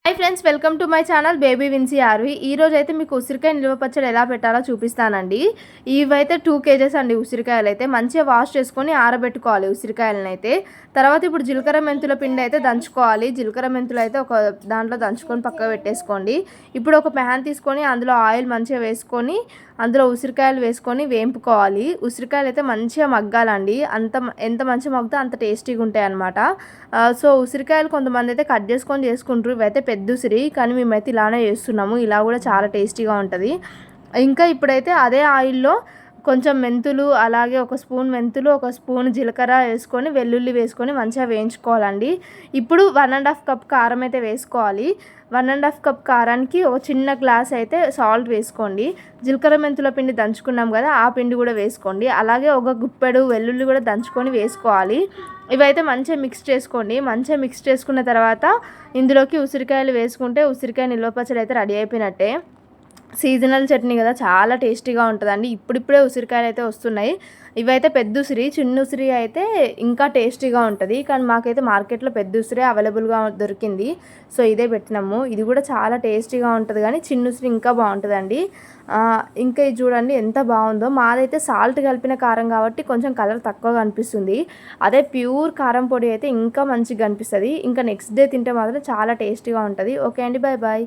Hi friends, welcome to my channel baby Vincy RV. ఈరోజు అయితే మీకు ఉసిరికాయ నిల్వ పచ్చడి ఎలా పెట్టాలో చూపిస్తానండి. ఇవైతే 2 కేజెస్ అండి. ఉసిరికాయలు అయితే మంచిగా వాష్ చేసుకొని ఆరబెట్టుకోవాలి ఉసిరికాయలను అయితే. తర్వాత ఇప్పుడు జీలకర్ర మెంతుల పిండి అయితే దంచుకోవాలి. జీలకర్ర మెంతులు అయితే ఒక దాంట్లో దంచుకొని పక్కకు పెట్టేసుకోండి. ఇప్పుడు ఒక ప్యాన్ తీసుకొని అందులో ఆయిల్ మంచిగా వేసుకొని అందులో ఉసిరికాయలు వేసుకొని వేంపుకోవాలి. ఉసిరికాయలు అయితే మంచిగా మగ్గాలండి. ఎంత మంచిగా మగ్గితే అంత టేస్టీగా ఉంటాయి అన్నమాట. సో ఉసిరికాయలు కొంతమంది అయితే కట్ చేసుకొని చేసుకుంటారు. ఇవైతే పెద్ద ఉసిరి, కానీ మేమైతే ఇలానే చేస్తున్నాము. ఇలా కూడా చాలా టేస్టీగా ఉంటుంది. ఇంకా ఇప్పుడైతే అదే ఆయిల్లో కొంచెం మెంతులు, అలాగే ఒక స్పూన్ మెంతులు, ఒక స్పూన్ జీలకర్ర వేసుకొని వెల్లుల్లి వేసుకొని మంచిగా వేయించుకోవాలండి. ఇప్పుడు 1.5 కప్ కారం అయితే వేసుకోవాలి. 1.5 కప్ కారానికి ఒక చిన్న గ్లాస్ అయితే సాల్ట్ వేసుకోండి. జీలకర్ర మెంతుల పిండి దంచుకున్నాం కదా, ఆ పిండి కూడా వేసుకోండి. అలాగే ఒక గుప్పెడు వెల్లుల్లి కూడా దంచుకొని వేసుకోవాలి. ఇవైతే మంచిగా మిక్స్ చేసుకోండి. మంచిగా మిక్స్ చేసుకున్న తర్వాత ఇందులోకి ఉసిరికాయలు వేసుకుంటే ఉసిరికాయ నిల్వ పచ్చడి అయితే రెడీ అయిపోయినట్టే. సీజనల్ చట్నీ కదా, చాలా టేస్టీగా ఉంటుందండి. ఇప్పుడిప్పుడే ఉసిరికాయలు అయితే వస్తున్నాయి. ఇవైతే పెద్ద ఉసిరి, చిన్న ఉసిరి అయితే ఇంకా టేస్టీగా ఉంటుంది. కానీ మాకైతే మార్కెట్లో పెద్ద ఉసిరి అవైలబుల్గా దొరికింది. సో ఇదే పెట్టినాము. ఇది కూడా చాలా టేస్టీగా ఉంటుంది, కానీ చిన్న ఉసిరి ఇంకా బాగుంటుందండి. ఇంకా ఇది చూడండి ఎంత బాగుందో. మాదైతే సాల్ట్ కలిపిన కారం కాబట్టి కొంచెం కలర్ తక్కువగా అనిపిస్తుంది. అదే ప్యూర్ కారం పొడి అయితే ఇంకా మంచిగా అనిపిస్తుంది. ఇంకా నెక్స్ట్ డే తింటే మాత్రం చాలా టేస్టీగా ఉంటుంది. ఓకే అండి, బాయ్ బాయ్.